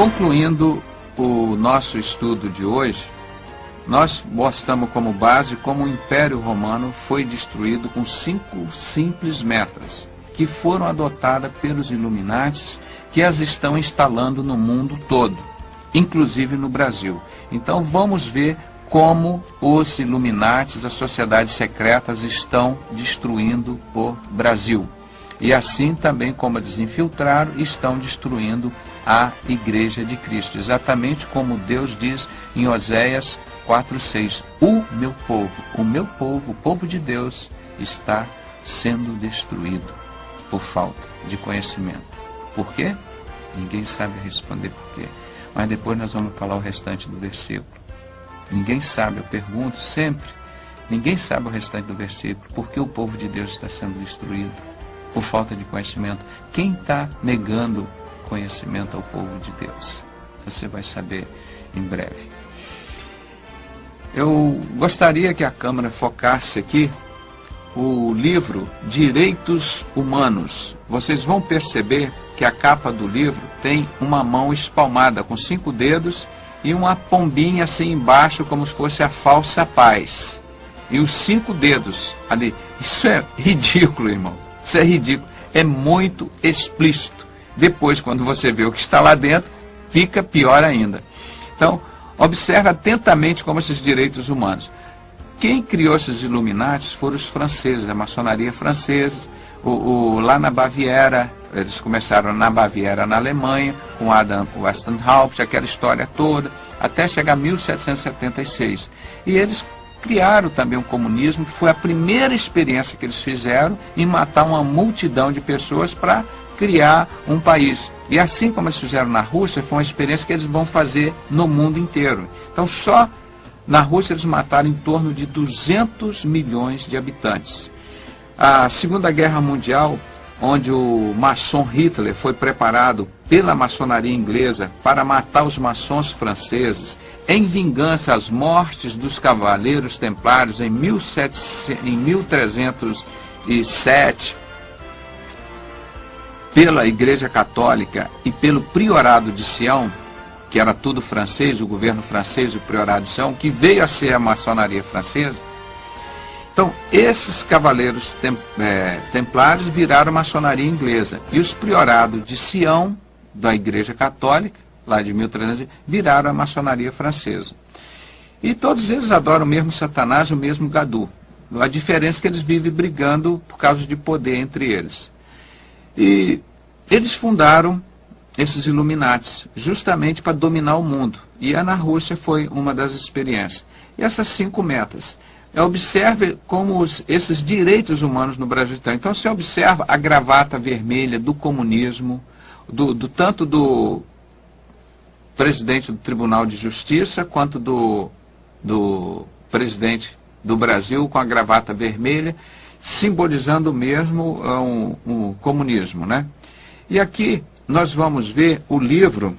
Concluindo o nosso estudo de hoje, nós mostramos como base como o Império Romano foi destruído com 5 simples metas, que foram adotadas pelos Illuminatis, que as estão instalando no mundo todo, inclusive no Brasil. Então vamos ver como os Illuminatis, as sociedades secretas, estão destruindo o Brasil. E assim também como eles infiltraram, estão destruindo a Igreja de Cristo. Exatamente como Deus diz em Oséias 4:6. O meu povo, o povo de Deus, está sendo destruído por falta de conhecimento. Por quê? Ninguém sabe responder por quê. Mas depois nós vamos falar o restante do versículo. Ninguém sabe, eu pergunto sempre, ninguém sabe o restante do versículo. Por que o povo de Deus está sendo destruído? Por falta de conhecimento. Quem está negando conhecimento ao povo de Deus? Você vai saber em breve. Eu gostaria que a câmera focasse aqui o livro Direitos Humanos. Vocês vão perceber que a capa do livro tem uma mão espalmada com 5 dedos e uma pombinha assim embaixo como se fosse a falsa paz. E os 5 dedos ali. Isso é ridículo, irmão. Isso é ridículo. É muito explícito. Depois, quando você vê o que está lá dentro, fica pior ainda. Então, observe atentamente como esses direitos humanos. Quem criou esses Illuminatis foram os franceses, a maçonaria francesa, lá na Baviera. Eles começaram na Baviera, na Alemanha, com Adam Westenhaupt, aquela história toda, até chegar a 1776. E eles criaram também o comunismo, que foi a primeira experiência que eles fizeram em matar uma multidão de pessoas para criar um país. E assim como eles fizeram na Rússia, foi uma experiência que eles vão fazer no mundo inteiro. Então, só na Rússia eles mataram em torno de 200 milhões de habitantes. A Segunda Guerra Mundial, onde o maçom Hitler foi preparado pela maçonaria inglesa para matar os maçons franceses, em vingança às mortes dos cavaleiros templários em 1307, pela Igreja Católica e pelo Priorado de Sião, que era tudo francês, o governo francês e o Priorado de Sião, que veio a ser a maçonaria francesa. Então, esses cavaleiros templários viraram a maçonaria inglesa. E os Priorados de Sião, da Igreja Católica, lá de 1300, viraram a maçonaria francesa. E todos eles adoram o mesmo Satanás, o mesmo Gadu. A diferença é que eles vivem brigando por causa de poder entre eles. E eles fundaram esses Illuminatis justamente para dominar o mundo. E na Rússia foi uma das experiências. E essas 5 metas. Observe como esses direitos humanos no Brasil estão. Então, você observa a gravata vermelha do comunismo, tanto do presidente do Tribunal de Justiça, quanto do presidente do Brasil com a gravata vermelha, simbolizando mesmo o comunismo, né? E aqui nós vamos ver o livro,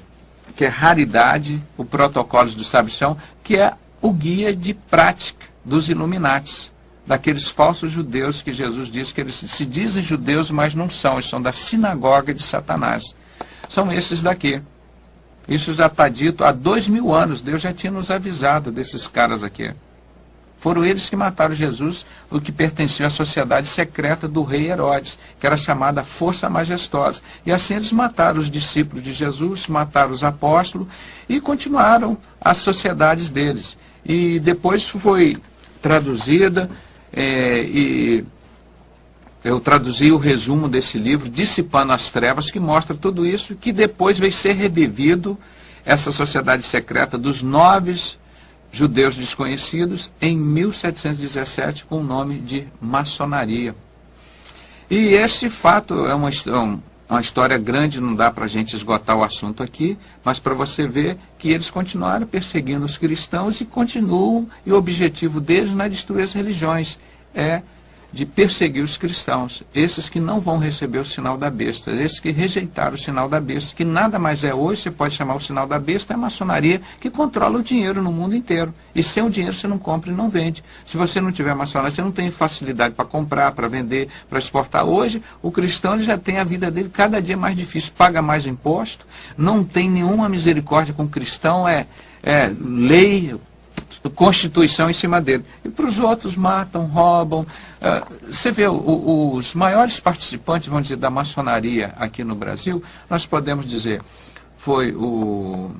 que é Raridade, o Protocolos do Sabichão, que é o guia de prática dos Illuminatis, daqueles falsos judeus que Jesus disse que eles se dizem judeus, mas não são, eles são da sinagoga de Satanás. São esses daqui. Isso já está dito há 2000 anos, Deus já tinha nos avisado desses caras aqui. Foram eles que mataram Jesus, o que pertencia à sociedade secreta do rei Herodes, que era chamada Força Majestosa. E assim eles mataram os discípulos de Jesus, mataram os apóstolos e continuaram as sociedades deles. E depois foi traduzida, e eu traduzi o resumo desse livro, Dissipando as Trevas, que mostra tudo isso, que depois veio ser revivido, essa sociedade secreta dos 9 judeus desconhecidos, em 1717, com o nome de maçonaria. E este fato é uma história grande, não dá para a gente esgotar o assunto aqui, mas para você ver que eles continuaram perseguindo os cristãos e continuam, e o objetivo deles não é destruir as religiões, é de perseguir os cristãos, esses que não vão receber o sinal da besta, esses que rejeitaram o sinal da besta, que nada mais é hoje, você pode chamar o sinal da besta, é a maçonaria que controla o dinheiro no mundo inteiro. E sem o dinheiro você não compra e não vende. Se você não tiver maçonaria, você não tem facilidade para comprar, para vender, para exportar. Hoje, o cristão ele já tem a vida dele cada dia mais difícil, paga mais imposto, não tem nenhuma misericórdia com o cristão, lei, Constituição em cima dele. E para os outros matam, roubam. Você vê, os maiores participantes, vamos dizer, da maçonaria aqui no Brasil, nós podemos dizer, foi o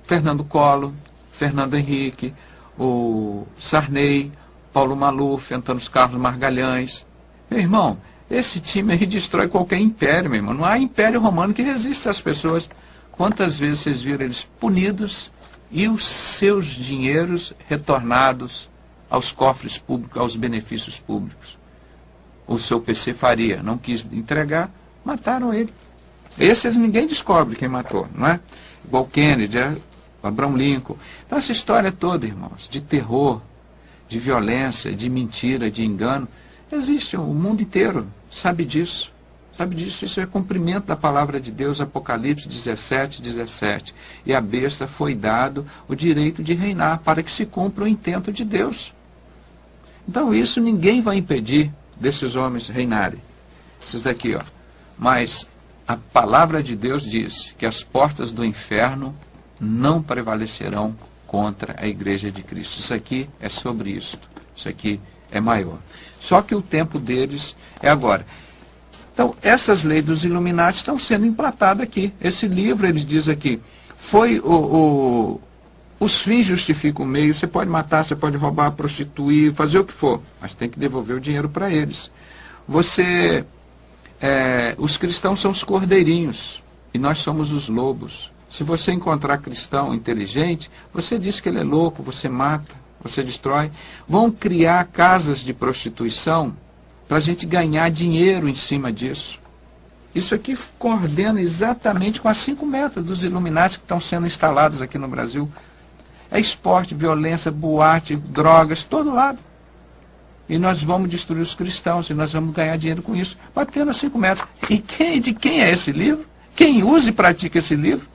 Fernando Collor, Fernando Henrique, o Sarney, Paulo Maluf, Antônio Carlos Margalhães. Meu irmão, esse time aí destrói qualquer império, meu irmão. Não há império romano que resista às pessoas. Quantas vezes vocês viram eles punidos e os seus dinheiros retornados aos cofres públicos, aos benefícios públicos? O seu PC Faria não quis entregar, mataram ele. Esses ninguém descobre quem matou, não é? Igual Kennedy, Abraham Lincoln. Então essa história toda, irmãos, de terror, de violência, de mentira, de engano, existe, o mundo inteiro sabe disso. Sabe disso? Isso é cumprimento da palavra de Deus, Apocalipse 17, 17. E a besta foi dado o direito de reinar para que se cumpra o intento de Deus. Então isso ninguém vai impedir desses homens reinarem. Esses daqui, ó. Mas a palavra de Deus diz que as portas do inferno não prevalecerão contra a igreja de Cristo. Isso aqui é sobre isso. Isso aqui é maior. Só que o tempo deles é agora. Então, essas leis dos Illuminati estão sendo implantadas aqui. Esse livro, eles dizem aqui, foi os fins justificam o meio. Você pode matar, você pode roubar, prostituir, fazer o que for, mas tem que devolver o dinheiro para eles. Os cristãos são os cordeirinhos e nós somos os lobos. Se você encontrar cristão inteligente, você diz que ele é louco, você mata, você destrói. Vão criar casas de prostituição para a gente ganhar dinheiro em cima disso. Isso aqui coordena exatamente com as 5 metas dos Illuminati que estão sendo instaladas aqui no Brasil. É esporte, violência, boate, drogas, todo lado. E nós vamos destruir os cristãos, e nós vamos ganhar dinheiro com isso, batendo as 5 metas. E de quem é esse livro? Quem usa e pratica esse livro?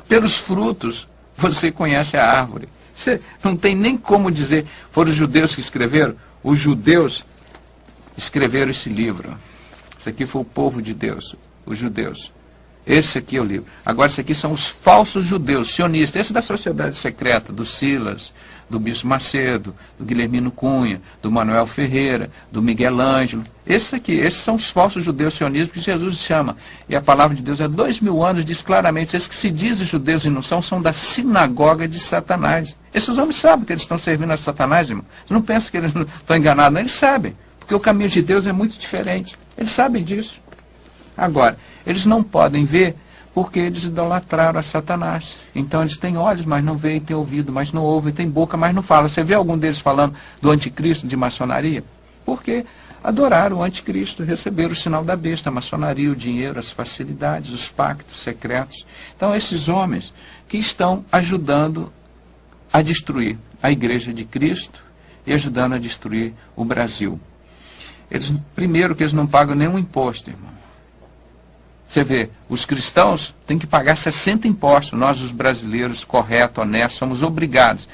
Pelos frutos você conhece a árvore. Você não tem nem como dizer, foram os judeus que escreveram? Os judeus escreveram esse livro. Esse aqui foi o povo de Deus, os judeus. Esse aqui é o livro. Agora, esse aqui são os falsos judeus, sionistas. Esse da Sociedade Secreta, do Silas, do Bispo Macedo, do Guilhermino Cunha, do Manuel Ferreira, do Miguel Ângelo. Esses são os falsos judeus sionistas que Jesus chama. E a palavra de Deus há 2000 anos diz claramente, esses que se dizem judeus e não são da sinagoga de Satanás. Esses homens sabem que eles estão servindo a Satanás, irmão. Você não pensa que eles não estão enganados, não, eles sabem. Porque o caminho de Deus é muito diferente. Eles sabem disso. Agora, eles não podem ver porque eles idolatraram a Satanás. Então eles têm olhos, mas não veem, têm ouvido, mas não ouvem, têm boca, mas não falam. Você vê algum deles falando do anticristo, de maçonaria? Porque adoraram o anticristo, receberam o sinal da besta, a maçonaria, o dinheiro, as facilidades, os pactos secretos. Então esses homens que estão ajudando a destruir a igreja de Cristo e ajudando a destruir o Brasil. Primeiro que eles não pagam nenhum imposto, irmão. Você vê, os cristãos têm que pagar 60 impostos. Nós, os brasileiros, corretos, honestos, somos obrigados.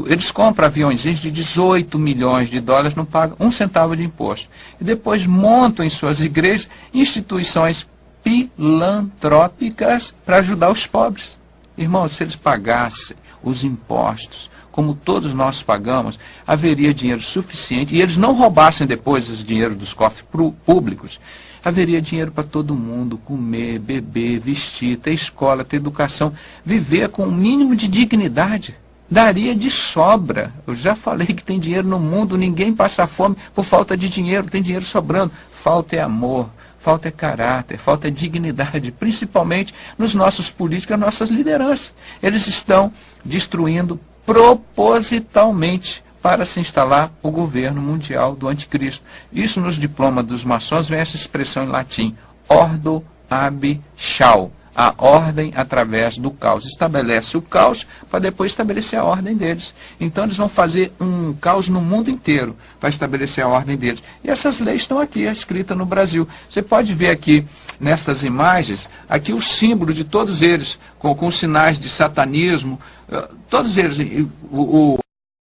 Eles compram aviõezinhos de 18 milhões de dólares, não pagam 1 centavo de imposto. E depois montam em suas igrejas instituições filantrópicas para ajudar os pobres. Irmãos, se eles pagassem os impostos como todos nós pagamos, haveria dinheiro suficiente, e eles não roubassem depois esse dinheiro dos cofres públicos, haveria dinheiro para todo mundo, comer, beber, vestir, ter escola, ter educação, viver com um mínimo de dignidade. Daria de sobra. Eu já falei que tem dinheiro no mundo, ninguém passa fome por falta de dinheiro, tem dinheiro sobrando. Falta é amor, falta é caráter, falta é dignidade, principalmente nos nossos políticos, nas nossas lideranças. Eles estão destruindo propositalmente para se instalar o governo mundial do anticristo. Isso nos diplomas dos maçons vem essa expressão em latim, ordo ab chao. a ordem através do caos. Estabelece o caos para depois estabelecer a ordem deles. Então eles vão fazer um caos no mundo inteiro para estabelecer a ordem deles. E essas leis estão aqui, escritas no Brasil. Você pode ver aqui, nessas imagens, aqui o símbolo de todos eles, com sinais de satanismo, todos eles,